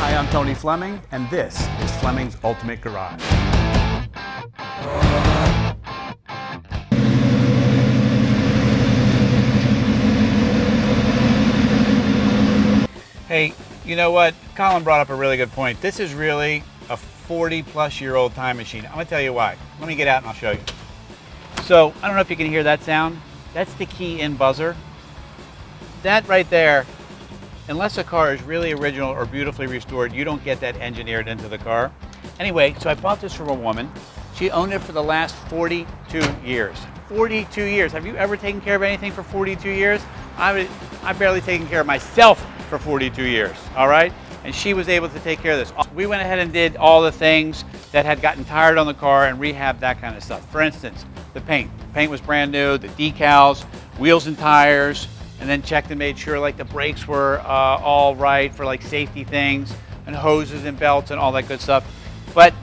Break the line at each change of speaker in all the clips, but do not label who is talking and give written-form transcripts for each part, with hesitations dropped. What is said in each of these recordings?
Hi, I'm Tony Fleming, and this is Fleming's Ultimate Garage.
Hey, you know what? Colin brought up a really good point. This is really a 40-plus-year-old time machine. I'm gonna tell you why. Let me get out and I'll show you. So, I don't know if you can hear that sound. That's the key-in buzzer. That right there, unless a car is really original or beautifully restored, you don't get that engineered into the car. Anyway, so I bought this from a woman. She owned it for the last 42 years. 42 years. Have you ever taken care of anything for 42 years? I've barely taken care of myself for 42 years, all right? And she was able to take care of this. We went ahead and did all the things that had gotten tired on the car and rehabbed that kind of stuff. For instance, the paint. The paint was brand new, the decals, wheels and tires, and then checked and made sure like the brakes were all right for like safety things, and hoses and belts and all that good stuff. But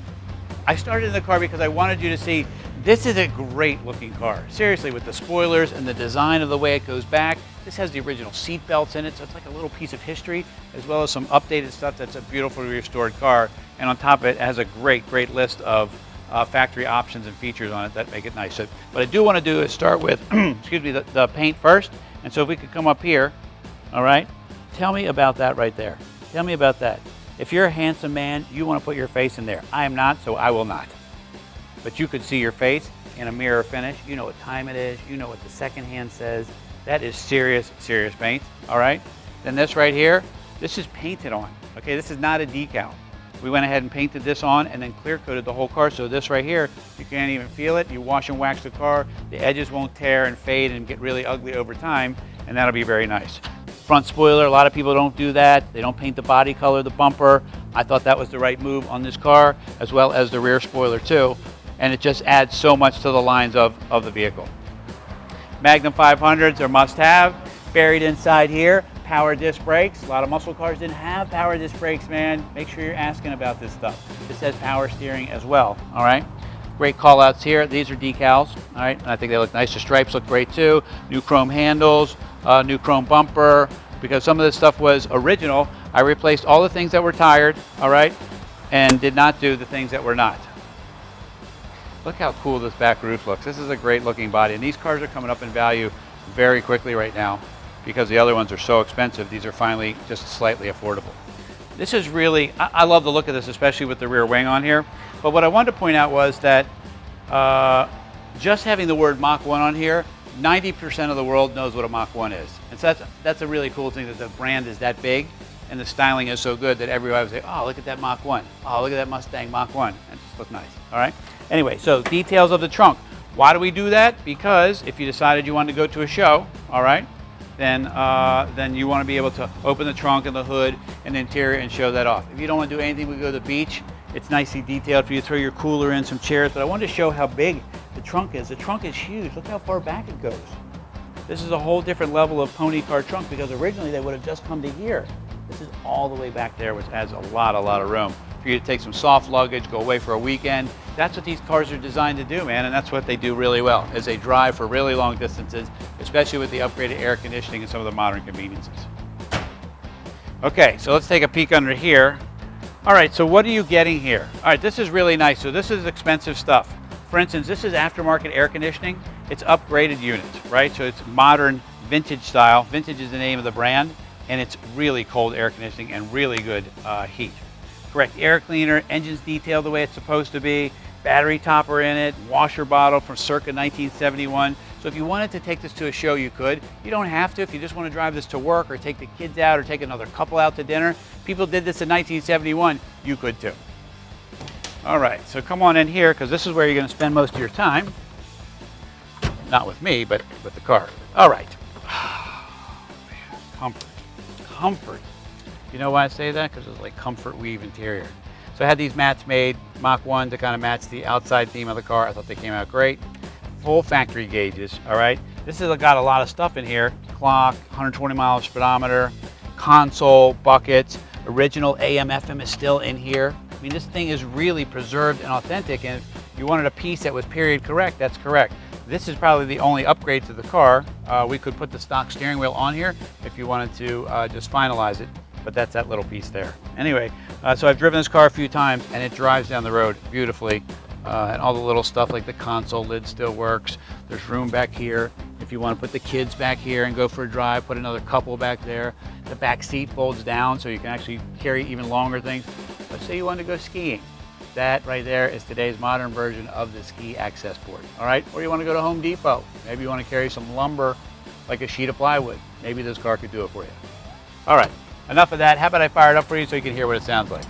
I started in the car because I wanted you to see this is a great looking car. Seriously, with the spoilers and the design of the way it goes back. This has the original seat belts in it, so it's like a little piece of history, as well as some updated stuff. That's a beautifully restored car. And on top of it, it has a great list of factory options and features on it that make it nice. So, what I do want to do is start with, excuse me, the paint first. And so if we could come up here, all right, tell me about that right there. Tell me about that. If you're a handsome man, you want to put your face in there. I am not, so I will not. But you could see your face in a mirror finish. You know what time it is. You know what the second hand says. That is serious paint, all right? Then this right here, this is painted on, okay? This is not a decal. We went ahead and painted this on and then clear coated the whole car. So this right here, you can't even feel it. You wash and wax the car, the edges won't tear and fade and get really ugly over time, and that'll be very nice. Front spoiler, a lot of people don't do that. They don't paint the body color, the bumper. I thought that was the right move on this car, as well as the rear spoiler too. And it just adds so much to the lines of the vehicle. Magnum 500s are must-have. Buried inside here, power disc brakes. A lot of muscle cars didn't have power disc brakes, man. Make sure you're asking about this stuff. This has power steering as well, all right? Great call-outs here. These are decals, all right? And I think they look nice. The stripes look great too. New chrome handles, new chrome bumper. Because some of this stuff was original, I replaced all the things that were tired, all right? And did not do the things that were not. Look how cool this back roof looks. This is a great looking body, and these cars are coming up in value very quickly right now because the other ones are so expensive. These are finally just slightly affordable. This is really, I love the look of this, especially with the rear wing on here. But what I wanted to point out was that just having the word Mach 1 on here, 90% of the world knows what a Mach 1 is. And so that's a really cool thing, that the brand is that big and the styling is so good that everybody would say, oh, look at that Mach 1. Oh, look at that Mustang Mach 1. That just looks nice, all right? Anyway, so details of the trunk. Why do we do that? Because if you decided you wanted to go to a show, all right, then you want to be able to open the trunk and the hood and the interior and show that off. If you don't want to do anything, we go to the beach. It's nicely detailed for you to throw your cooler in, some chairs, but I wanted to show how big the trunk is. The trunk is huge. Look how far back it goes. This is a whole different level of pony car trunk because originally they would have just come to here. This is all the way back there, which adds a lot of room for you to take some soft luggage, go away for a weekend. That's what these cars are designed to do, man, and that's what they do really well, is they drive for really long distances, especially with the upgraded air conditioning and some of the modern conveniences. Okay, so let's take a peek under here. All right, so what are you getting here? All right, this is really nice. So this is expensive stuff. For instance, this is aftermarket air conditioning. It's upgraded units, right? So it's modern vintage style. Vintage is the name of the brand, and it's really cold air conditioning and really good heat. Correct air cleaner, engines detailed the way it's supposed to be, battery topper in it, washer bottle from circa 1971. So if you wanted to take this to a show, you could. You don't have to if you just want to drive this to work or take the kids out or take another couple out to dinner. People did this in 1971, you could too. All right, so come on in here because this is where you're going to spend most of your time. Not with me, but with the car. All right. Oh, man. Comfort. You know why I say that? Because it's like comfort weave interior. So I had these mats made, Mach 1, to kind of match the outside theme of the car. I thought they came out great. Full factory gauges, all right? This has got a lot of stuff in here. Clock, 120 miles speedometer, console, buckets, original AM, FM is still in here. I mean, this thing is really preserved and authentic, and if you wanted a piece that was period correct, that's correct. This is probably the only upgrade to the car. We could put the stock steering wheel on here if you wanted to just finalize it. but that's that little piece there. Anyway, so I've driven this car a few times and it drives down the road beautifully. And all the little stuff like the console lid still works. There's room back here. If you want to put the kids back here and go for a drive, put another couple back there. The back seat folds down so you can actually carry even longer things. Let's say you want to go skiing. That right there is today's modern version of the ski access port. All right, or you want to go to Home Depot. Maybe you want to carry some lumber like a sheet of plywood. Maybe this car could do it for you. All right, enough of that. How about I fire it up for you so you can hear what it sounds like?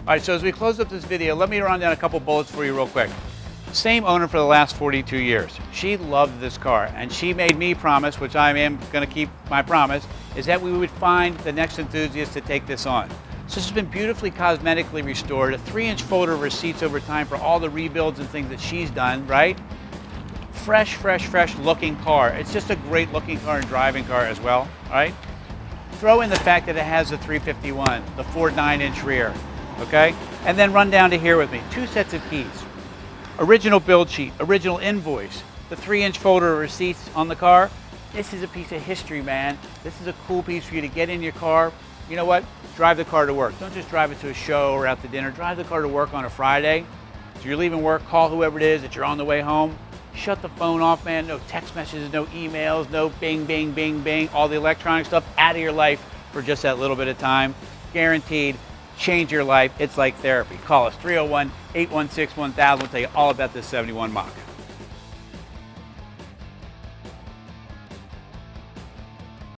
All right, so as we close up this video, let me run down a couple bullets for you real quick. Same owner for the last 42 years. She loved this car, and she made me promise, which I am going to keep my promise, is that we would find the next enthusiast to take this on. So this has been beautifully cosmetically restored, a 3-inch folder of receipts over time for all the rebuilds and things that she's done, right? Fresh, fresh, fresh looking car. It's just a great looking car and driving car as well, all right? Throw in the fact that it has the 351, the FORD 9-inch rear. Okay, and then run down to here with me. 2 sets of keys, original build sheet, original invoice, the 3-inch folder of receipts on the car. This is a piece of history, man. This is a cool piece for you to get in your car. You know what? Drive the car to work. Don't just drive it to a show or out to dinner. Drive the car to work on a Friday. So you're leaving work, call whoever it is that you're on the way home. Shut the phone off, man. No text messages, no emails, no bing, bing, bing, bing. All the electronic stuff out of your life for just that little bit of time. Guaranteed. Change your life. It's like therapy. Call us 301-816-1000. We'll tell you all about this 71 Mach.